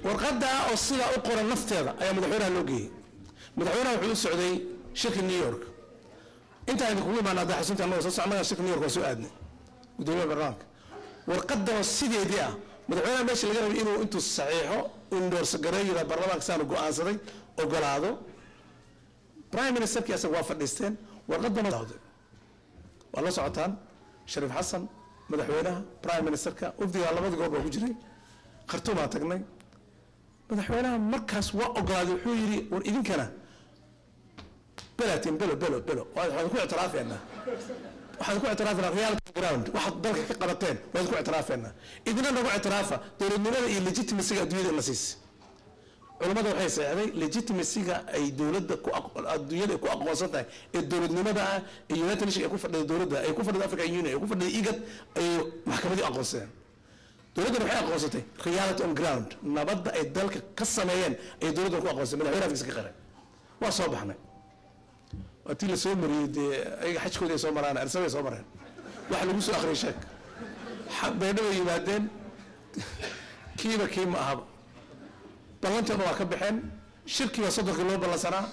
warqadda oo sida u qoran nafteeda ayaa madaxweynaha loo geeyey madaxweynaha wuxuu u socday shirka New York inta ay ku imaanada xasunta anoo soo socnaa shirka New York oo soo aadnay gudoomiyaha baarlamaanka warqadda sideedii ah madaxweynaha meesha laga rabay inuu intuu saxiixo endorse gareeyo baarlamaanka saan go'aansaday ogolaado prime minister ki asaga waa fadhiisteen warqadana dawday wala socotaan Sharif Xasan madaxweynaha prime ministerka ufdiga labada goob oo ku jiray Khartoum aan tagnay madaxweynaha markaas waa ogolaaday wuxuu yiri war idinkana balatin belo waxaan ku ictiraafeena reality ground waxa dalka ka qabateen waan ku ictiraafeena idina nagu ictiraafa dowladnimada iyo legitimacy-ga adduunyada la siisay culimadu waxay saxday legitimacy-ga ay dowladda ku adduunyada ku aqoonsan tahay ee dowladnimada iyo United Nations ay ku fadhido dowladda ay ku fadhido African Union ay ku fadhido IGAD ay maxkamadii aqoonsadeen dowladda waxay aqoonsatay reality on ground nabadda ay dalka ka sameeyeen ay dowladda ku aqoonsatay madaxweynaha fiiska qaran waa soo baxnay watii la soo mariyay ay xajkooda soo maraan arsabay soo mareen wax lagu soo akhriyo sheek beedhow yimaadeen kiima ahaba ballanteena waa ka baxeen shirkiga saddex loo ballansanaa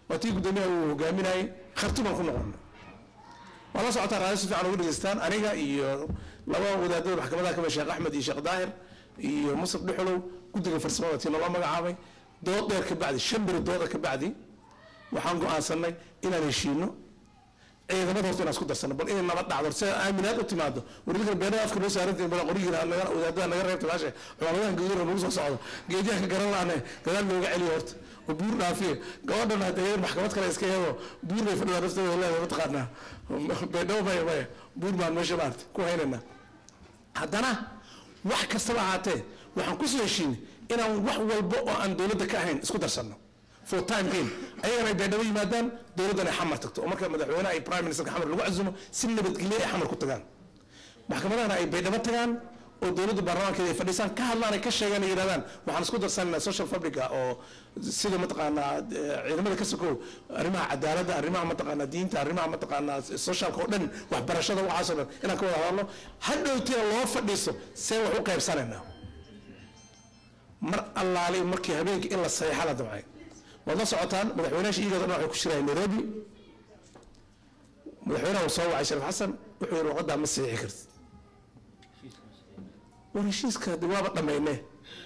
watii gudoomiyaha uu hogaaminayay Khartoum ku noqonay wala socota raadis fiican ugu dhageystaan aniga iyo laba wadaadada maxkamadaha ka Sheekh Axmed iyo Sheekh Daahir iyo Musab Dhuxulow guddiga farsamada tii loo magacaabay dood dheer ka bacdi shambir dooda ka bacdi waxaan go'aansanay inaan heshiino ciidamada horta inaan isku darsano bal in nabad dhacdo si aaminaad u timaado wariga beeraha afka loo saarantii bal qoriga naga wadaadada naga reebta baashe culimada gudaha lagu soo socdo geediyaha ka garan laana gadaal looga celiyo horta oo buur dhaafiye gabadhan hadda maxkamad kale iska yeedo buur bay fadhida raftada leedahay ma taqaana beedhow bay buur baan meesha maartay ku haynana haddana wax kasta ahaatee waxaan ku soo heshiinay inaan wax walba oo aan dowladda ka ahayn isku darsano for time being ayagana beedhow yimaadaan dowladana xamar tagto oo marka madaxweynaha ay prime minister xamar lagu casumo si nabadgelyo ay xamar ku tagaan maxkamadana ay beedhow tagaan oo dowladda baarlamaankeeda ay fadhiisaan ka hadlaan ay ka sheegaan ay yiraahdaan waxaan isku darsanaa social fabric oo sida mataqaana ciidamada ka sokow arrimaha cadaaladda arrimaha mataqaana diinta arrimaha mataqaana socialka oo dhan waxbarashada waxaas oo dhan inaan ka wada hadalno hadhowtii loo fadhiiso see wax u qaybsanayna mar allaale markii habeenkii in la saxiixa la damcay wada socotaan madaxweynaha IGAD waxay ku shirayeen Nairobi madaxweynaha soo wacay Sharif Xasan wuxuu yiri waqada ma saxiixi kartid ورشيسك دوابة دمينه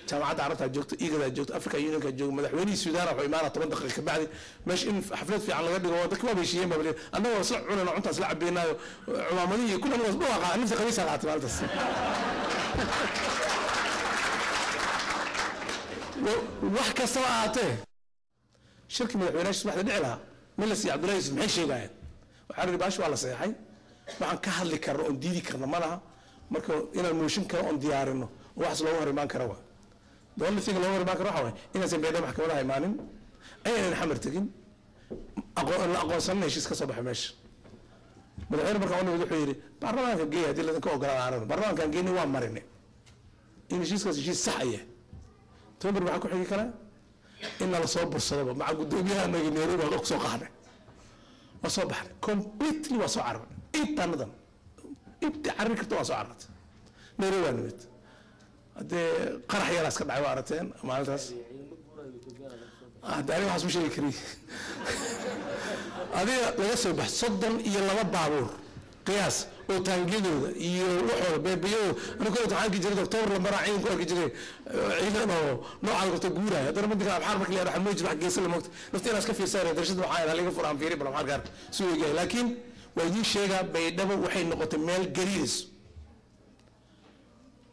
جامعة عرفتها جوكت إيجادا جوكت أفريقيا يونيون كجوك مدحوني السودان راحوا إمارة 8 دقائق بعد مش إن حفلات في على غد هو ذاك ما بيشيء ما بلي أنا وصل عنا عنت أسلع بينا عمامية كلنا مصبوغ نفس خميسة قاعد مالتس وحكة سواعته شركة مدحوناش سمح لنا لها ملسي عبد الله يوسف محي شيء قاعد وحرر باشو على صحيحي وعن كهل اللي كرر ديدي كرنا مالها marka inaan mooshin karo on diyaarino wax loo horimaan karo waa dowladda si loo horimaan karo waxa way inaan beedho maxkamadaha imaanin ayaan xamar tagin aqoonsanay heshiis ka soo baxay meesha madaxweyne marka uu wuxuu yiri baarlamaanka geey hadii la ka ogolaado baarlamaanka geeyni waa marinay in heshiiskaas heshiis sax ah tobar waxa ku xigi kara in la soo bursado ma gudoomiyaha Nairobi oo soo qaxday waa soo baxay completely waa soo carab inta nidaam ibti arrinka waa soo carrat Nairobi waa nimid hadee qarax yar iska dhacay waa arateen maalintaas daari waxa soo sheegi kari adiga laga soo bax 32 baabuur qiyaas oo taangiyadooda iyo wuxuu beebiyo anigu waxaan ka jiray doctor la maraacin ku arki jiray ciidan oo nooca qorta guuraya hadana midka abxar markii la raxmo jiro wax geesan la moogta nafteena iska fiirsaday darashada waxa laga furaan fiiri bal maxaa gaar soo yeegay laakiin ويدي شيء بيدبو وحين نقطة ميل جريس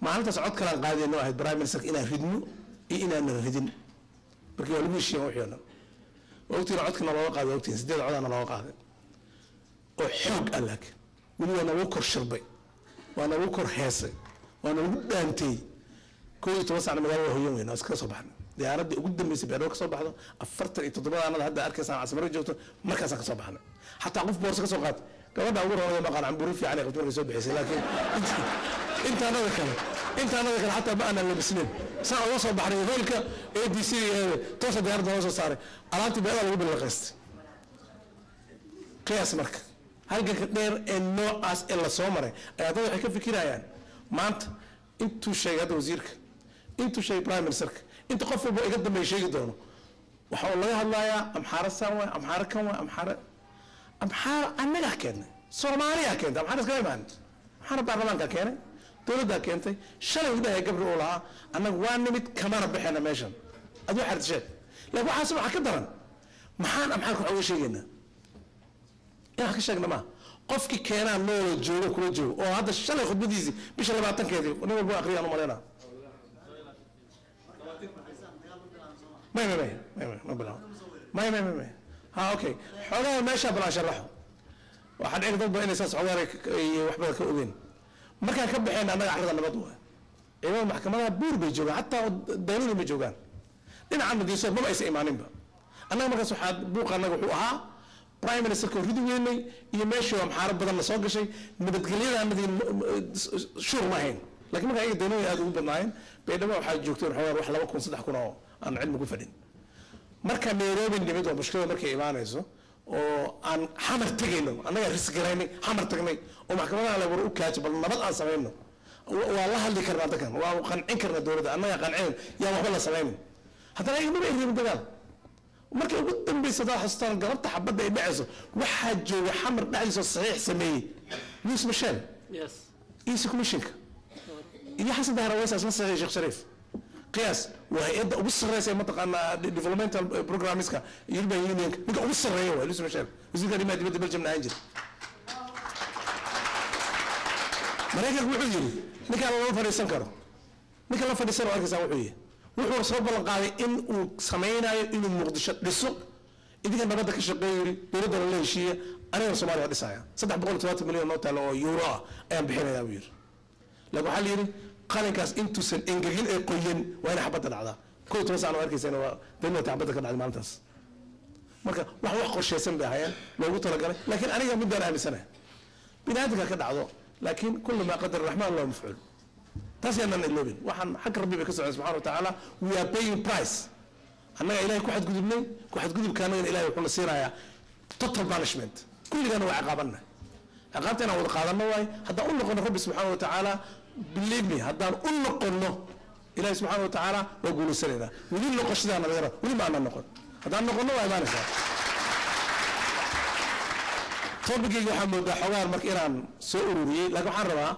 ما أنت سعود كلام قاعد إنه واحد برايم منسك إنا ردنو إنا نردن بركي ولا مش شيء وحيانا وقتي رعد كنا الله قاعد وقتي سديد عدنا الله قاعد وحق قال لك من وأنا وكر شربي وأنا وكر حاسي وأنا ود أنتي كل توسع على مجال وهو يومين أسكر صباحنا دي عرض قدام يسبي روك صباح هذا أفرت التطبيق أنا هذا أركز على عصمر جوته مركز صباحنا حتى عقف بورصة سوقات كمان أقول هو ما قال عم بروفي عليه قلت له يسوي بحسي لكن أنت أنا ذكر حتى بقى أنا اللي بسنين ساعة وصل بحر ذلك ADC توصل ديار ده وصل صار علامتي بقى اللي بالقسط قياس مركز هل كثير إنه أس إلا صومره هذا يحكي في كده يعني ما أنت شيء هذا وزيرك intuu sheegay prime ministerka inta qof walba iga dambeeya sheegi doono waxa laga hadlayaa amxaara saan waay amxaara kan waay amxaara annagaa keennay soomaaliyaa keentay amxaara iskama imaan amxaara baarlamaanka keenay dowladdaa keentay shalay u dhahay gabri uu lahaa annaga waa nimid kamana baxayna meeshan aduu xartisheed laakiin waxaas waxa ka daran maxaan amxaarka wax uga sheegaynaa inaan ka sheegna maa qofkii keenaa noola joogo kula joogo oo hadda shalay khudbadiisii bisha 20keedii nin walba akhriyaan u malaynaa ما ها اوكي xoolaha meesha balan sharaxo waxa dhig dad badan isaas xoolaha iyo waxba ka ogeyn markaan ka baxeen anaga carrada nabad waa ee maxkamadaha buur bay joogaan hatta dawladda ma joogaan dhinaca madiiso ma aysan imaaninba annaga markaas waxa buuqanaga wuxuu ahaa prime minister ko ridi weynay iyo meesha waa maxaarad badan la soo gashay nabadgelyada madin shur ma hayn laakiin marka ay dawladda aad ugu badnaayeen baydhabo waxa joogteen xoolaha wax 2 kun 3 kun oo aan cilmi ku fadhin marka Nairobi nimid oo mushkilada markay imaanayso oo aan xamar tagayno annaga risk garaynay xamar tagnay oo maxkamadaha la war u kaajo bal nabad aan sameeyno waa la hadli karnaa dadkan waa qancin karnaa dawladda annaga qancin yaa waxba la sameeyno haddana ay ma reebin dagaal markay ugu dambaysa daa xastaan galabta xabadda ay dhacayso waxa jooga xamar dhacayso saxiix sameeyay Luis Michel is commissionka iyo xasan dahraweys asma saxiix Sheikh Sharif قياس وهي أبو السرية منطقة developmental programs كا يربى يونيون نك أبو السرية هو لسه مشان وزيد اللي ما يبدأ بالجمع نانجل مريكا وحوي نك على الله فريسان كارو نك الله فريسان وأركز وحوي وحوي صوب القاضي إن وسمينا إن المقدسة للسوق إذا كان بدك الشقيري يرد ولا شيء أنا رسمالي هذا ساعة صدق بقول 3 مليون نوتة لو يورو أيام بحنا يا وير لقوا حليري qalinkaas intuusan engegin ee qoyan waa in xabada dhacda koo toos aan arkaysan waa dawladda xabada ka dhacday maalintaas marka wax qorsheysan bay hayeen loogu talagalay laakiin aniga midaan aaminsanahay binaadka ka dhacdo laakiin kullu ma qadar rahmaan loo mafcuul taas yaan ilobin waxaan xaq rabbi ka soo subhanahu wa ta'ala we are paying price annaga ilaahay ku xadgudubnay ku xadgudubkaana ilaahay wuxuu siinayaa total punishment kulligana waa ciqaabanna ciqaabtana wada qaadano way hadda u noqon rabbi subhanahu wa ta'ala believe me haddaan u noqonno ilaahay subxaana wa tacaala waa guulaysanayna weli noqoshadaan nagara weli ma aanan noqon haddaan noqonno waa imaanaysaa tobigayga waxaa moodaa xogaan marka inaan soo ururiyey laakiin waxaan rabaa